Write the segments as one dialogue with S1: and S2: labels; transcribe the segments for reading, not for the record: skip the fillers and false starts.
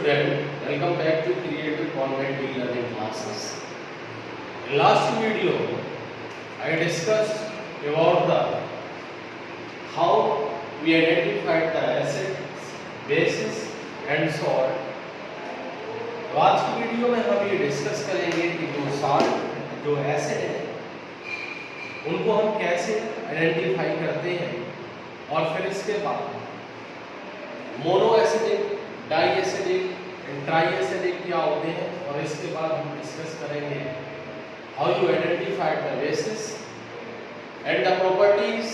S1: student, welcome back to Creative Content e-learning classes. In last video, I discussed about how we identified the acids, bases and salt. तो आज की video में हम ये discuss करेंगे कि जो साल्ट जो एसिड है उनको हम कैसे आइडेंटिफाई करते हैं और फिर इसके बाद mono acidic, di acidic and tri acidic क्या होते हैं और इसके बाद हम डिस्कस करेंगे how you identify the bases and the properties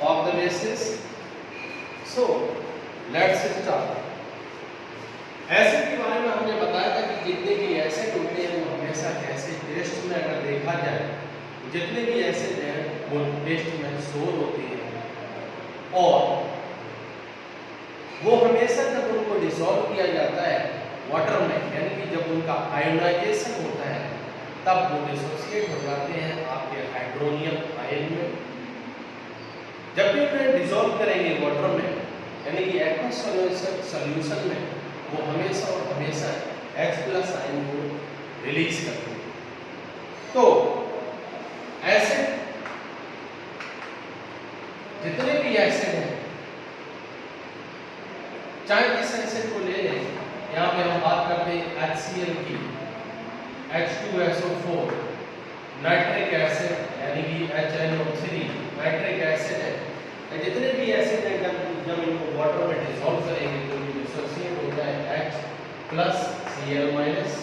S1: of the bases. So let's start. Acid के बारे में हमने बताया था कि जितने भी एसिड होते हैं वो हमेशा कैसे टेस्ट में अगर देखा जाए जितने भी एसिड हैं वो टेस्ट में सोर होते हैं और वो हमेशा जब उनको डिसॉल्व किया जाता है वाटर में, यानी कि जब उनका आयोनाइजेशन होता है तब वो डिसोसिएट हो जाते हैं आपके हाइड्रोनियम आयन में. जब भी उन्हें डिसॉल्व करेंगे वाटर में यानी कि एक्वस सॉल्यूशन में वो हमेशा और हमेशा H+ आयन को रिलीज करते हैं. तो एसिड जितने भी एसिड हैं चाहे इस एसिड को ले लें, यहाँ पे हम बात करते हैं HCl की, H2SO4, नाइट्रिक एसिड यानी कि HNO3 नाइट्रिक एसिड है. जितने भी एसिड हैं जब इनको वाटर में डिसॉल्व करेंगे तो ये डिसोसिएट हो जाए H+Cl-.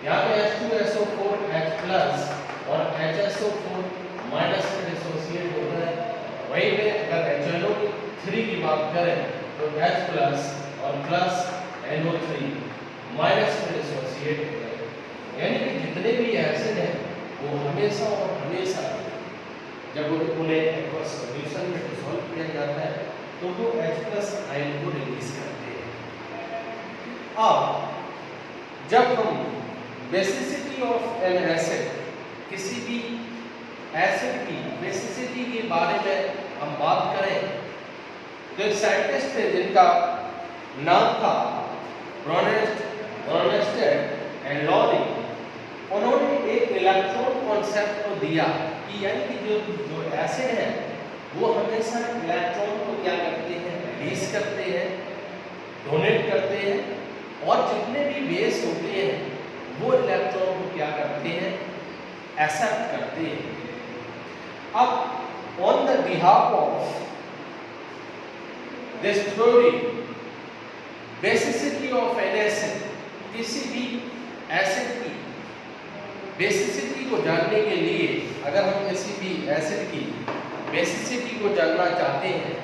S1: यहाँ पे H2SO4 H+ और HSO4- में डिसोसिएट होता है. वहीं पे अगर HNO3 की बात करें तो H+ और NO3- में डिसोसिएट होता है. यानी कि जितने भी एसिड हैं वो हमेशा और हमेशा जब उन्हें एक्वस सॉल्यूशन में डिसॉल्व किया जाता है तो वो H+ आयन को रिलीज करते हैं. अब जब हम बेसिसिटी ऑफ एन एसिड, किसी भी एसिड की बेसिसिटी के बारे में हम बात करें तो एक साइंटिस्ट थे जिनका नाम था ब्रोनस्टेड एंड लॉरी. उन्होंने एक इलेक्ट्रॉन कॉन्सेप्ट को दिया कि यानी कि जो एसिड है वो हमेशा इलेक्ट्रॉन को क्या करते हैं, रिलीज करते हैं, डोनेट करते हैं और जितने भी बेस होते हैं वो इलेक्ट्रॉन को क्या करते हैं, एक्सेप्ट करते हैं. अब on the behalf of this theory basicity of N acid, किसी भी एसिड की बेसिसिटी को जानने के लिए अगर हम किसी भी एसिड की बेसिसिटी को जानना चाहते हैं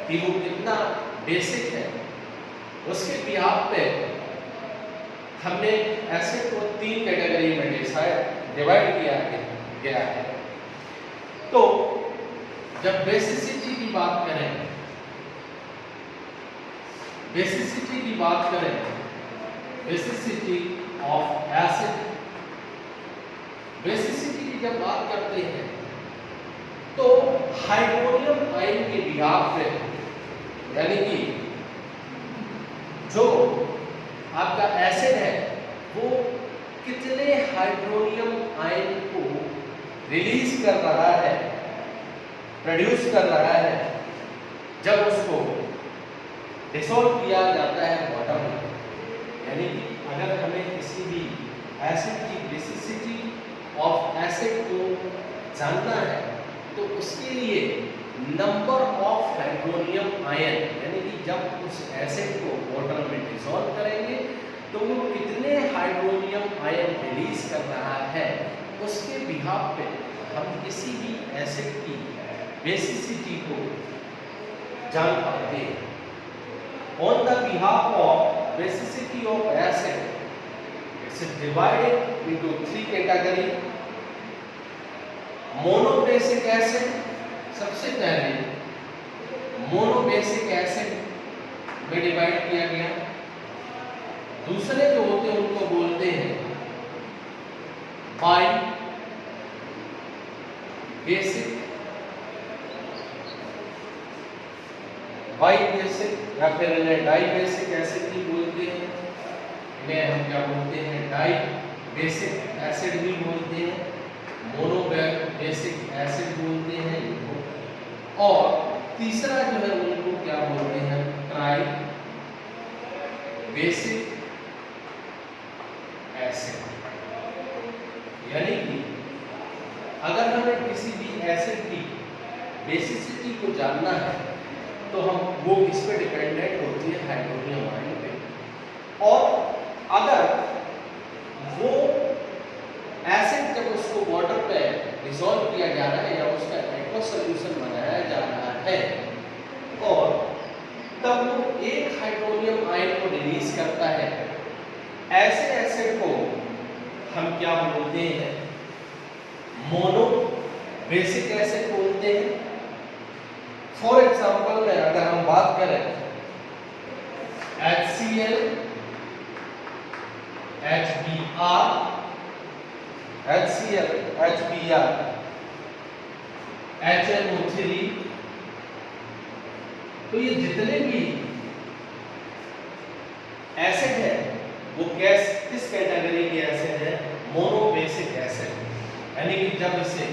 S1: कि वो कितना बेसिक है, उसके बिहाफ पे हमने एसिड को 3 कैटेगरी में डिवाइड किया गया है. तो जब बेसिसिटी की बात करें बेसिसिटी ऑफ एसिड, बेसिसिटी की जब बात करते हैं तो हाइड्रोनियम आयन के बिहाफ पे यानी कि जो आपका एसिड है वो कितने हाइड्रोनियम आयन को रिलीज कर रहा है, प्रोड्यूस कर रहा है जब उसको डिसॉल्व किया जाता है वाटर में. यानी कि अगर हमें किसी भी एसिड की बेसिसिटी ऑफ एसिड को जानना है तो उसके लिए नंबर ऑफ हाइड्रोनियम आयन यानी कि जब उस एसिड को वाटर में डिसॉल्व करेंगे तो वो कितने हाइड्रोनियम आयन रिलीज कर रहा है उसके बिहाफ पे हम किसी भी एसिड की बेसिसिटी को जान पाते हैं. On the behalf of basicity of acid it's divided into 3 category. Monobasic acid, सबसे पहले मोनोबेसिक एसिड में डिवाइड किया गया. दूसरे जो होते हैं उनको बोलते हैं बाई बेसिक बाई बेसिक या फिर इन्हें डाई बेसिक एसिड भी बोलते हैं. इन्हें हम क्या बोलते हैं, डाई बेसिक एसिड भी बोलते हैं, मोनो बेसिक एसिड बोलते हैं इनको, और तीसरा जो है उनको क्या बोलते हैं, ट्राई बेसिक एसिड। यानी कि अगर हमें किसी भी एसिड की बेसिसिटी को जानना है तो हम वो किस पे डिपेंडेंट होती है, हाइड्रोनियम आयन पे। और अगर वो एसिड जब उसको वाटर पे डिसॉल्व किया जा रहा है या उसका एक्वस सॉल्यूशन बनाया जा रहा है और तब वो एक हाइड्रोनियम आयन को रिलीज करता है, ऐसे एसिड को हम क्या बोलते हैं, मोनो बेसिक एसिड बोलते हैं। फॉर एग्जांपल में अगर हम बात करें HCl, HBr, HCl, HBr, HNO3, तो ये जितने भी एसिड है वो किस कैटेगरी के एसिड है, मोनो बेसिक एसिड। यानी कि जब इसे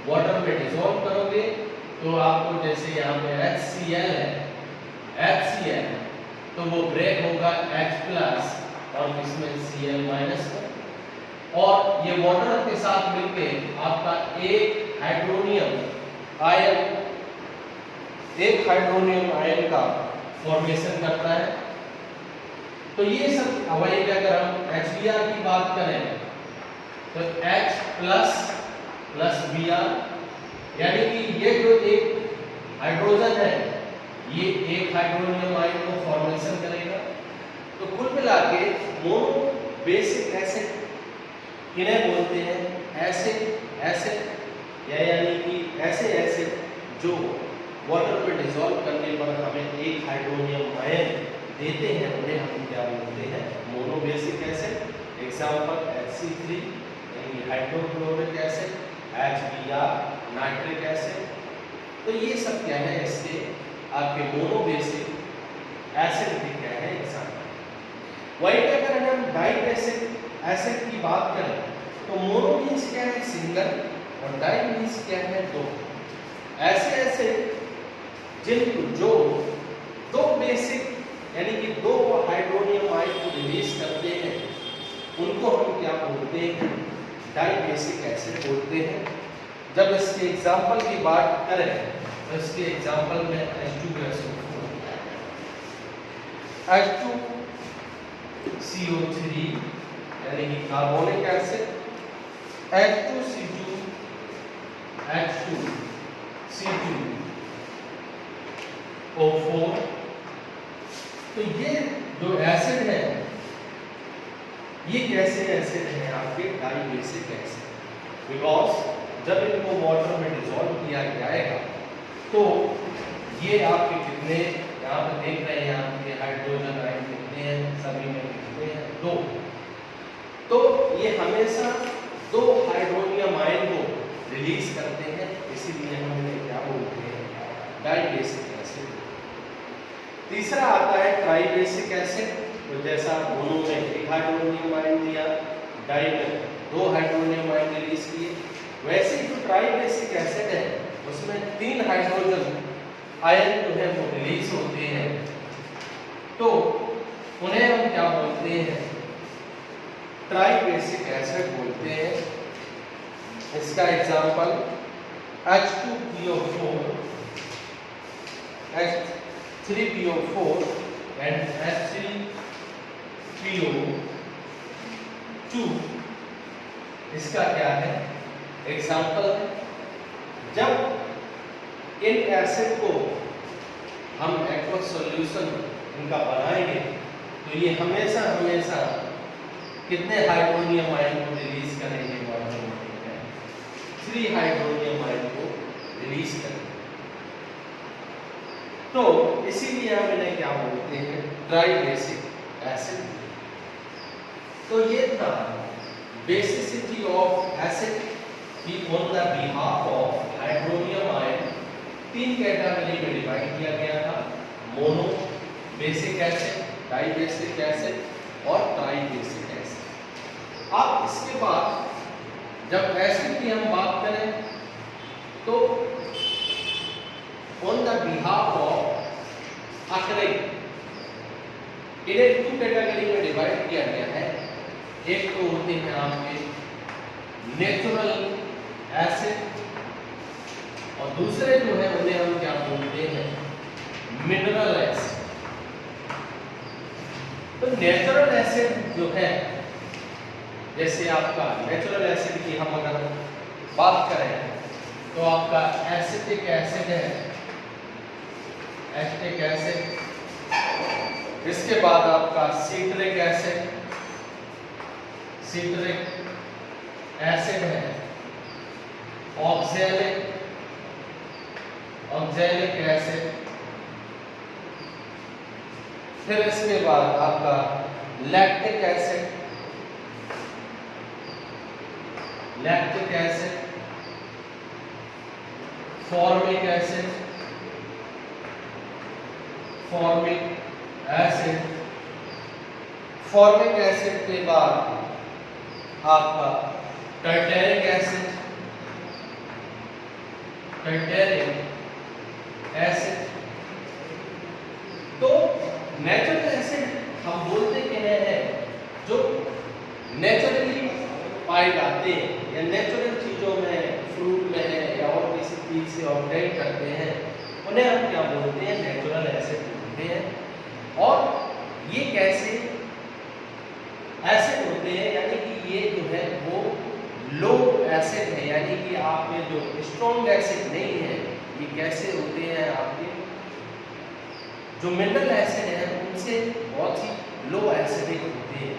S1: वाटर में डिसॉल्व करोगे तो आपको जैसे यहाँ पे HCl है, HCl तो वो ब्रेक होगा H+ और इसमें Cl- में, और ये वाटर के साथ मिलके आपका एक हाइड्रोनियम आयन का फॉर्मेशन करता है। तो ये सब वही पे अगर हम HBr की बात करें तो H प्लस Br, यानी कि ये जो एक हाइड्रोजन है ये एक हाइड्रोनियम आयन को फॉर्मेशन करेगा। तो कुल मिला के मोनो बेसिक एसिड किन्हें बोलते हैं, एसिड यानी कि ऐसे एसिड जो वाटर में डिसॉल्व करने पर हमें एक हाइड्रोनियम आयन देते हैं उन्हें हम क्या बोलते हैं, mono basic acid. Example HC3 यानी hydrochloric acid, HBr nitric acid. तो ये सब क्या है, इसके आपके मोनो बेसिक एसिड भी क्या है एग्जांपल। वही पे अगर हम डाई बेसिक एसिड की बात करें तो मोनो मीन्स क्या है, सिंगल, और डाई मीन्स क्या है, दो। ऐसे एसिड जिनको जो दो बेसिक यानी कि दो हाइड्रोनियम आयन को रिलीज करते हैं उनको हम क्या बोलते हैं, डाई बेसिक एसिड बोलते हैं। जब इसके एग्जांपल की बात करें तो इसके एग्जांपल में H2SO4, H2CO3 यानी कि कार्बोनिक एसिड, H2C2, H2C2O4। तो ये जो एसिड है ये कैसे एसिड है, आपके डाई बेसिक एसिड। बिकॉज जब इनको वाटर में डिसॉल्व किया जाएगा तो ये आपके कितने यहाँ पे देख रहे हैं, आपके हाइड्रोजन आयन कितने हैं, सभी में कितने हैं, दो। तो ये हमेशा दो हाइड्रोनियम आयन को रिलीज करते हैं, इसीलिए हम इन्हें क्या बोलते हैं, डाई बेसिक एसिड। तीसरा आता है ट्राई बेसिक एसिड। तो जैसा मोनो में एक हाइड्रोनियम आयन दिया, डाई में दो हाइड्रोनियम आयन रिलीज किए, वैसे ही जो ट्राई बेसिक एसिड है उसमें तीन हाइड्रोजन आयन जो है वो रिलीज होते हैं, तो उन्हें हम क्या बोलते हैं, ट्राई बेसिक एसिड बोलते हैं। इसका example H2PO4, H3PO4 and H3PO2 इसका क्या है, एग्जांपल है। जब इन एसिड को हम एक्वस सॉल्यूशन इनका बनाएंगे तो ये हमेशा कितने हाइड्रोनियम आयन को रिलीज करेंगे, 3 हाइड्रोनियम आयन को रिलीज करेंगे। तो इसीलिए हम इन्हें क्या बोलते हैं, ट्राई बेसिक एसिड। तो ये था बेसिसिटी ऑफ एसिड की on the behalf of hydronium ion. 3 category में डिवाइड किया गया था, mono basic acid, di basic acid और ट्राइबेसिक एसिड। अब इसके बाद जब एसिड की हम बात करें तो on the behalf of occurring इन्हें 2 कैटेगरी में डिवाइड किया गया है। एक तो होते हैं आपके नेचुरल एसिड और दूसरे जो है उन्हें हम क्या बोलते हैं, मिनरल एसिड। तो नेचुरल एसिड जो है, जैसे आपका नेचुरल एसिड की हम अगर बात करें तो आपका एसिटिक एसिड है, एसिटिक एसिड। इसके बाद आपका सिट्रिक एसिड, सिट्रिक एसिड है, ऑक्सैलिक, ऑक्सैलिक एसिड। फिर इसके बाद आपका lactic acid, lactic acid, formic acid, formic acid. Formic acid के बाद आपका टर्टेरिक एसिड, टर्टेरिक एसिड। तो नेचुरल एसिड हम बोलते क्या है, जो नेचुरली पाए जाते हैं या नेचुरल चीजों में, फ्रूट में है या और किसी चीज से ऑब्टेन करते हैं, उन्हें हम क्या बोलते हैं, नेचुरल एसिड बोलते हैं। और ये कैसे एसिड होते हैं, यानी कि ये जो है वो लो एसिड है, यानी कि आप में जो स्ट्रॉन्ग एसिड नहीं है। ये कैसे होते हैं, आपके जो मिनरल एसिड है उनसे बहुत ही लो एसिडिक होते हैं।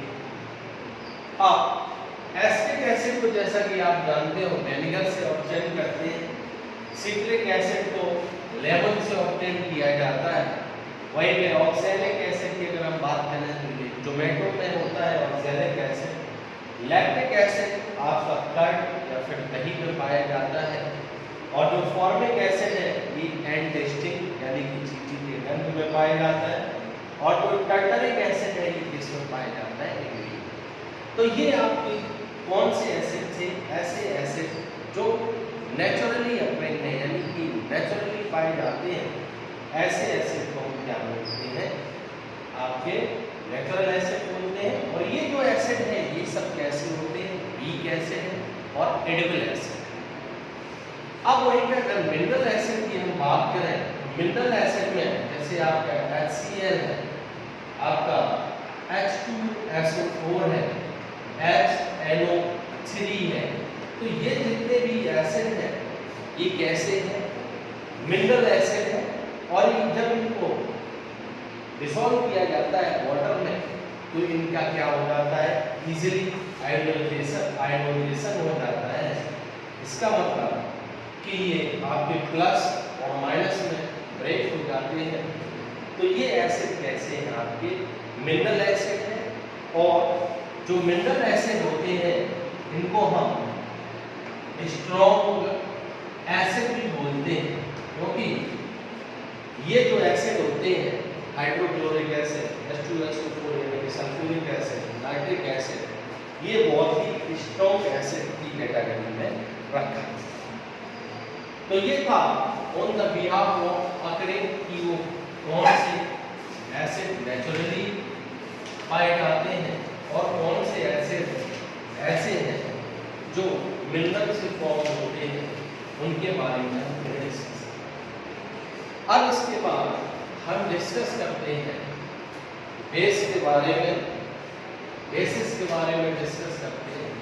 S1: एसिटिक एसिड को जैसा कि आप जानते हो विनेगर से ऑब्टेन करते हैं, सिट्रिक एसिड को लेमन से ऑब्टेन किया जाता है। वहीं पे ऑक्सैलिक एसिड की अगर हम बात करें तो ये टोमेटो में होता है ऑक्सैलिक एसिड। लैक्टिक एसिड आपका कर्ड या फिर दही में पाया जाता है। और जो फॉर्मिक एसिड है ये एंटिस्टिक यानी कि चींटी के गंध में पाया जाता है। और जो टर्टरिक एसिड है ये किसमें पाया जाता है, इंग्रेडिएंट। तो ये आपकी कौन से एसिड थे, ऐसे एसिड जो नेचुरली अकरिंग है, यानी कि नेचुरली पाए जाते हैं, ऐसे एसिड को हम क्या बोलते हैं, आपके नेचुरल एसिड बोलते हैं। और ये जो एसिड है ये सब कैसे होते हैं, वीक एसिड है और एडिबल एसिड। अब वहीं पे अगर मिनरल एसिड की हम बात करें, मिनरल एसिड में जैसे आपका HCl है, आपका H2SO4 है, HNO3 है। तो ये जितने भी एसिड हैं ये कैसे हैं, मिनरल एसिड है। और जब इनको डिसॉल्व किया जाता है वाटर में तो इनका क्या हो जाता है, इजीली आयोनाइजेशन हो जाता है। इसका मतलब कि ये आपके प्लस और माइनस में ब्रेक हो जाते हैं। तो ये एसिड कैसे हैं, आपके मिनरल एसिड है। और जो मिनरल एसिड होते हैं इनको हम स्ट्रॉन्ग एसिड भी बोलते हैं, क्योंकि ये जो एसिड होते हैं हाइड्रोक्लोरिक एसिड, H2SO4 यानी कि सल्फ्यूरिक एसिड, नाइट्रिक एसिड, ये बहुत ही स्ट्रॉन्ग एसिड की कैटेगरी में रखा है। तो ये था on the behalf of occurring की वो कौन से एसिड नेचुरली पाए जाते हैं और कौन से एसिड ऐसे हैं जो मिनरल से फॉर्म होते हैं, उनके बारे में हम डिस्कस। अब इसके बाद हम डिस्कस करते हैं बेस के बारे में, बेसिस के बारे में डिस्कस करते हैं।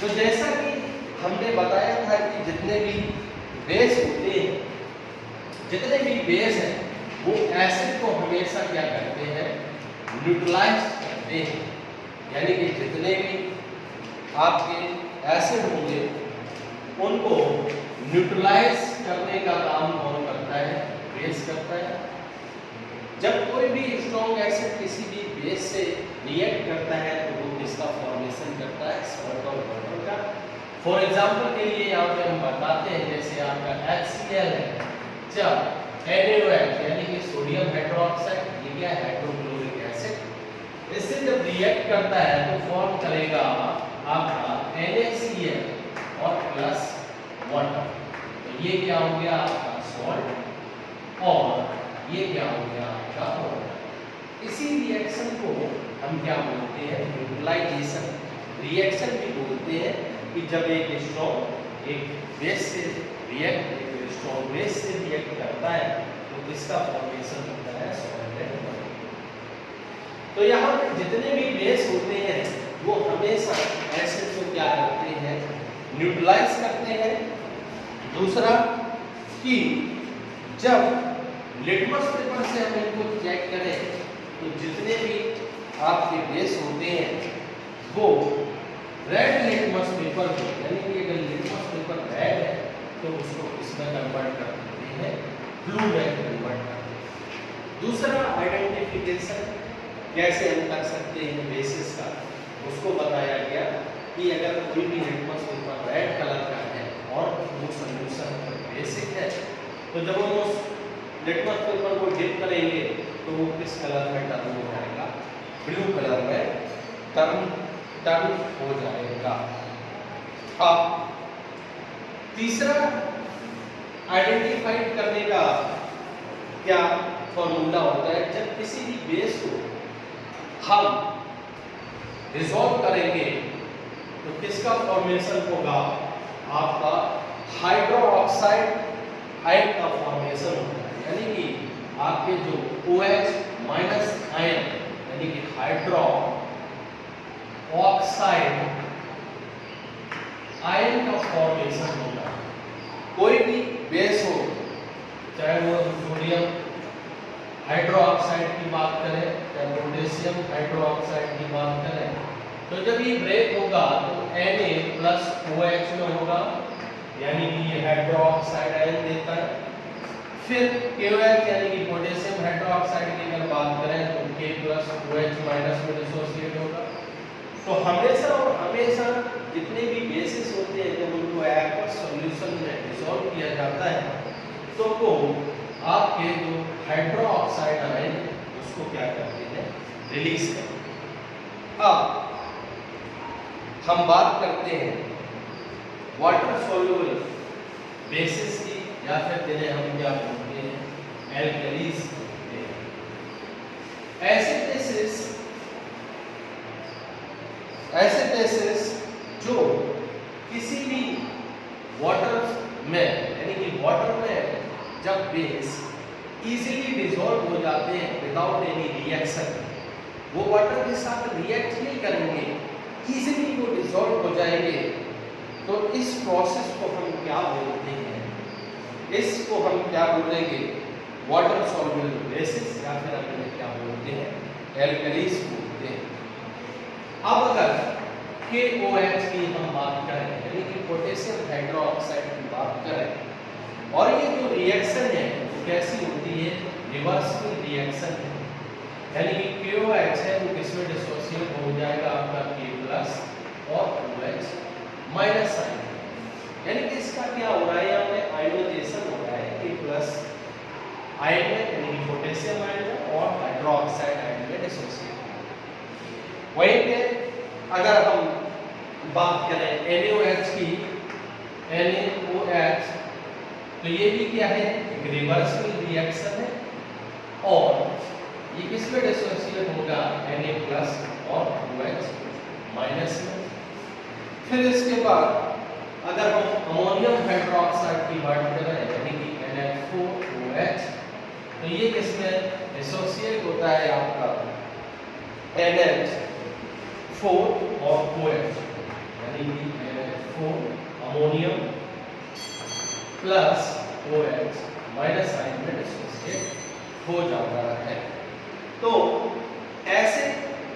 S1: तो जैसा कि हमने बताया था कि जितने भी बेस होते हैं, जितने भी बेस हैं वो एसिड को हमेशा क्या करते हैं, न्यूट्रलाइज करते हैं। यानी कि जितने भी आपके एसिड होंगे उनको न्यूट्रलाइज करने का काम कौन करता है, बेस करता है। जब कोई भी स्ट्रॉन्ग एसिड किसी भी बेस से रिएक्ट करता है तो वो किसका फॉर्मेशन करता है, सॉल्ट और वाटर का। फॉर एग्जांपल के लिए यहाँ पे हम बताते हैं, जैसे आपका HCl है, जब NaOH यानी कि सोडियम हाइड्रोक्साइड, ये क्या है, हाइड्रोक्लोरिक एसिड रिएक्ट करता है तो फॉर्म करेगा आपका NaCl और प्लस वाटर। तो ये क्या हो गया आपका सॉल्ट और ये क्या हो गया आपका वाटर। इसी रिएक्शन को हम क्या बोलते हैं, न्यूट्रलाइजेशन रिएक्शन भी बोलते हैं। कि जब एक स्ट्रॉन्ग एक बेस से रिएक्ट एक स्ट्रॉन्ग बेस से रिएक्ट करता है तो किसका फॉर्मेशन होता है, सॉल्वेंट बॉडी। तो यहाँ पे जितने भी बेस होते हैं वो हमेशा एसिड को क्या करते हैं, न्यूट्रलाइज करते हैं। दूसरा कि जब लिटमस पेपर से हम इनको चेक करें तो जितने भी आपके बेस होते हैं वो रेड लिटमस पेपर को, यानी कि अगर लिटमस पेपर रेड है तो उसको इसमें कन्वर्ट कर देते हैं, ब्लू में कन्वर्ट कर देते हैं। दूसरा आइडेंटिफिकेशन कैसे हम कर सकते हैं बेसिस का, उसको बताया गया कि अगर कोई भी लिटमस पेपर रेड कलर का है और वो सॉल्यूशन बेसिक है तो जब हम उस लिटमस पेपर को डिप करेंगे तो वो किस कलर में टर्न हो जाएगा, ब्लू कलर में टर्न हो जाएगा। अब तीसरा आइडेंटिफाइड करने का क्या फॉर्मूला होता है, जब किसी भी बेस को हम डिसॉल्व करेंगे तो किसका फॉर्मेशन होगा, आपका हाइड्रोक्साइड आयन का फॉर्मेशन होता है। यानी कि आपके जो OH माइनस आयन यानी कि हाइड्रो ऑक्साइड आयन का फॉर्मेशन होगा। कोई भी बेस हो, चाहे वो सोडियम हाइड्रोक्साइड की बात करें या पोटेशियम हाइड्रोक्साइड की बात करें, तो जब ये ब्रेक होगा तो Na+OH में होगा, यानी कि ये हाइड्रोक्साइड आयन देता है। फिर KOH यानी कि पोटेशियम हाइड्रोक्साइड की अगर बात करें तो K+OH- में डिसोसिएट होगा। तो हमेशा और हमेशा जितने भी बेसिस होते हैं जब उनको एक्वस सॉल्यूशन में डिसॉल्व किया जाता है तो वो आपके जो हाइड्रोक्साइड आयन उसको क्या करते हैं, रिलीज करते हैं। अब हम बात करते हैं वाटर सॉल्युबल बेसिस की, या फिर जिन्हें हम क्या बोलते हैं, एल्कलीज बोलते हैं। ऐसे बेसिस जो किसी भी वाटर में, यानी कि वाटर में जब बेस इजीली डिसॉल्व हो जाते हैं विदाउट एनी रिएक्शन, वो वाटर के साथ रिएक्ट नहीं करेंगे, इजीली वो डिसॉल्व हो जाएंगे, तो इस प्रोसेस को हम क्या बोलते हैं, इसको हम क्या बोलेंगे, वाटर सॉल्युबल बेसिस, या फिर हम क्या बोलते हैं, एल्कलीज बोलते हैं। अब अगर KOH की हम बात करें, यानी कि पोटेशियम हाइड्रोक्साइड की बात करें, और ये जो रिएक्शन है वो कैसी होती है, रिवर्सिबल रिएक्शन है। यानी कि KOH है वो किसमें डिसोसिएट हो जाएगा, आपका K+ और OH माइनस आयन, यानी कि इसका क्या हो रहा है, यहाँ पे आयनाइजेशन हो रहा है K+ आयन में, यानी कि पोटेशियम आयन में, और हाइड्रोक्साइड आयन में डिसोसिएट। वहीं पे अगर हम बात करें NaOH की, NaOH, तो ये भी क्या है, एक रिवर्सिबल रिएक्शन है, और ये किसमें डिसोसिएट होगा, Na+ और OH माइनस में। फिर इसके बाद अगर हम अमोनियम हाइड्रोक्साइड की बात करें, यानी कि NH4OH, तो ये किसमें डिसोसिएट होता है, आपका NH4 और OH, यानी कि NH4 ammonium plus OH minus ion में डिसोसिएट हो जाता है। तो ऐसे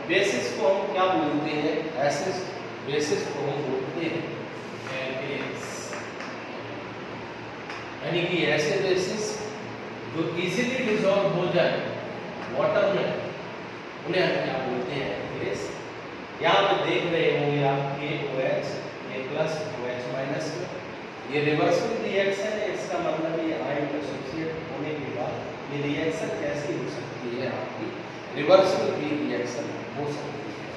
S1: बेसिस को हम क्या बोलते हैं, ऐसे बेसिस को हम बोलते हैं एल्केन्स, यानी कि ऐसे बेसिस जो इजीली डिसॉल्व हो जाए वाटर में, उन्हें हम क्या बोलते हैं, एल्केन्स। यहाँ पे देख रहे होंगे आप KOH, K+OH माइनस में, ये रिवर्सिबल रिएक्शन है, इसका मतलब ये आयन एसोसिएट होने के बाद ये रिएक्शन कैसी हो सकती है, आपकी रिवर्सिबल भी रिएक्शन हो सकती है।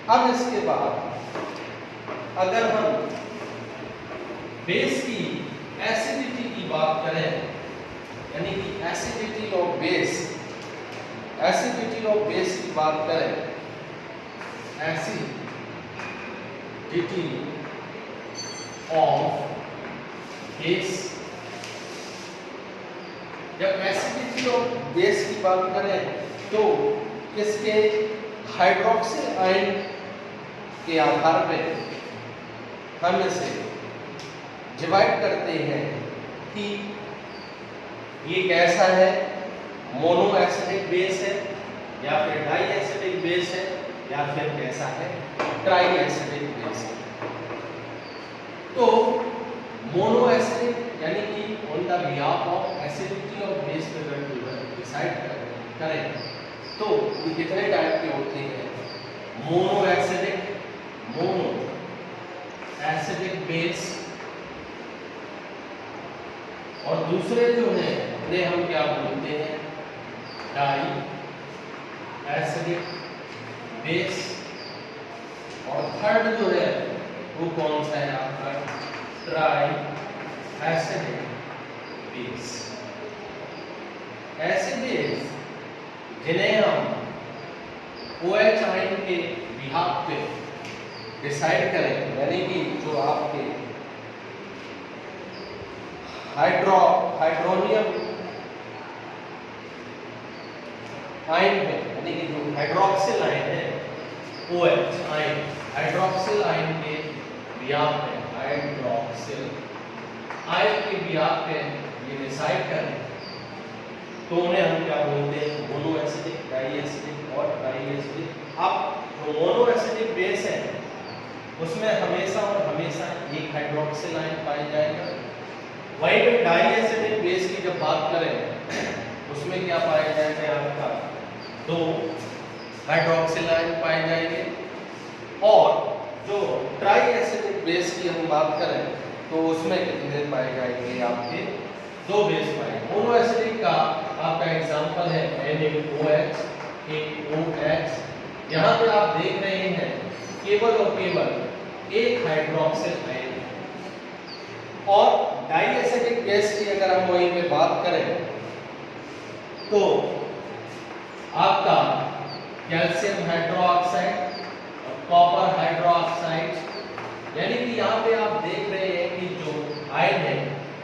S1: अब इसके बाद अगर हम बेस की एसिडिटी की बात करें, यानी कि एसिडिटी ऑफ बेस की बात करें, एसिडिटी ऑफ बेस, जब एसिडिटी ऑफ बेस की बात करें तो किसके हाइड्रोक्सिल आयन के आधार पे हम इसे डिवाइड करते हैं कि ये कैसा है, मोनो एसिडिक बेस है या फिर डाई एसिडिक बेस है या फिर कैसा है, ट्राई एसिडिक बेस है। तो मोनो एसिडिक यानी कि on the behalf of acidity of base पे अगर डिसाइड करें तो ये कितने टाइप के होते हैं, मोनो एसिडिक बेस, और दूसरे जो हैं उन्हें हम क्या बोलते हैं, डाई एसिडिक बेस, और थर्ड जो है वो कौन सा है आपका, ट्राई एसिडिक बेस। ऐसे बेस जिन्हें हम OH आयन के बिहाफ पे डिसाइड करें, यानी कि जो आपके हाइड्रोनियम आयन है, यानी कि जो हाइड्रोक्सिल आयन है, OH आयन हाइड्रोक्सिल आयन के बिहाफ पे, हाइड्रोक्सिल आयन के बिहाफ पे ये डिसाइड करें तो उन्हें हम क्या बोलते हैं, मोनो एसिडिक, डाई एसिडिक और ट्राई एसिडिक। अब जो मोनो एसिडिक बेस है उसमें हमेशा और हमेशा एक हाइड्रोक्सिल आयन पाया जाएगा, वहीं पे डाई एसिडिक बेस की जब बात करें उसमें क्या पाया जाएगा, आपका 2 हाइड्रोक्सिल आयन पाए जाएंगे, और जो ट्राई एसिडिक बेस की हम बात करें तो उसमें कितने पाए जाएंगे, आपके 2 बेस पाएंगे। मोनो एसिडिक का आपका एग्जांपल है NaOH, KOH। यहाँ पे आप देख रहे हैं केवल और केवल एक हाइड्रोक्सिल आयन है, और डाई एसिडिक बेस की अगर हम वहीं पे बात करें तो आपका कैल्शियम हाइड्रोक्साइड और कॉपर हाइड्रोक्साइड, यानी कि यहाँ पे आप देख रहे हैं कि जो आयन है,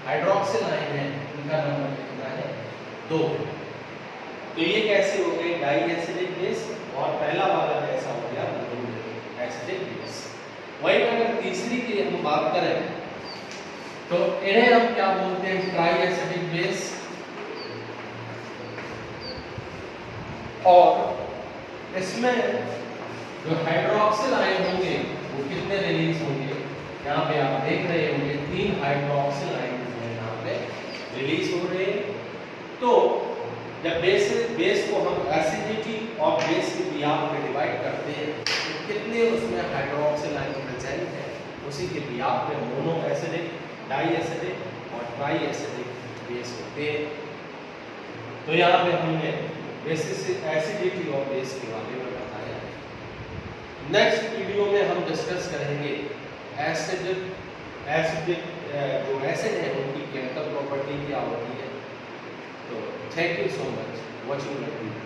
S1: हाइड्रोक्सिल आयन है, इनका नंबर कितना है, 2। तो ये कैसे हो गए, डाई एसिडिक बेस, और पहला वाला कैसा हो गया, मोनो एसिडिक बेस। वहीं अगर तीसरी की हम बात करें तो इन्हें हम क्या बोलते हैं, ट्राई एसिडिक बेस, और इसमें जो हाइड्रोक्सिल आयन होंगे वो कितने रिलीज होंगे, यहाँ पे आप देख रहे होंगे 3 हाइड्रोक्सिल आयन यहाँ पे रिलीज हो रहे हैं। तो जब बेस को हम एसिडिटी और बेस के बिहाफ पे डिवाइड करते हैं तो कितने उसमें हाइड्रोक्सिल आयन प्रेजेंट है, उसी के बिहाफ पे मोनो एसिडिक, डाई एसिडिक और ट्राई एसिडिक बेस होते हैं। तो यहाँ पे हमने बेसिस एसिडिटी और बेस के बारे में बताया। नेक्स्ट वीडियो में हम डिस्कस करेंगे एसिडिक जो एसिड है उनकी केमिकल प्रॉपर्टी क्या होती है। तो thank you so much watching the video.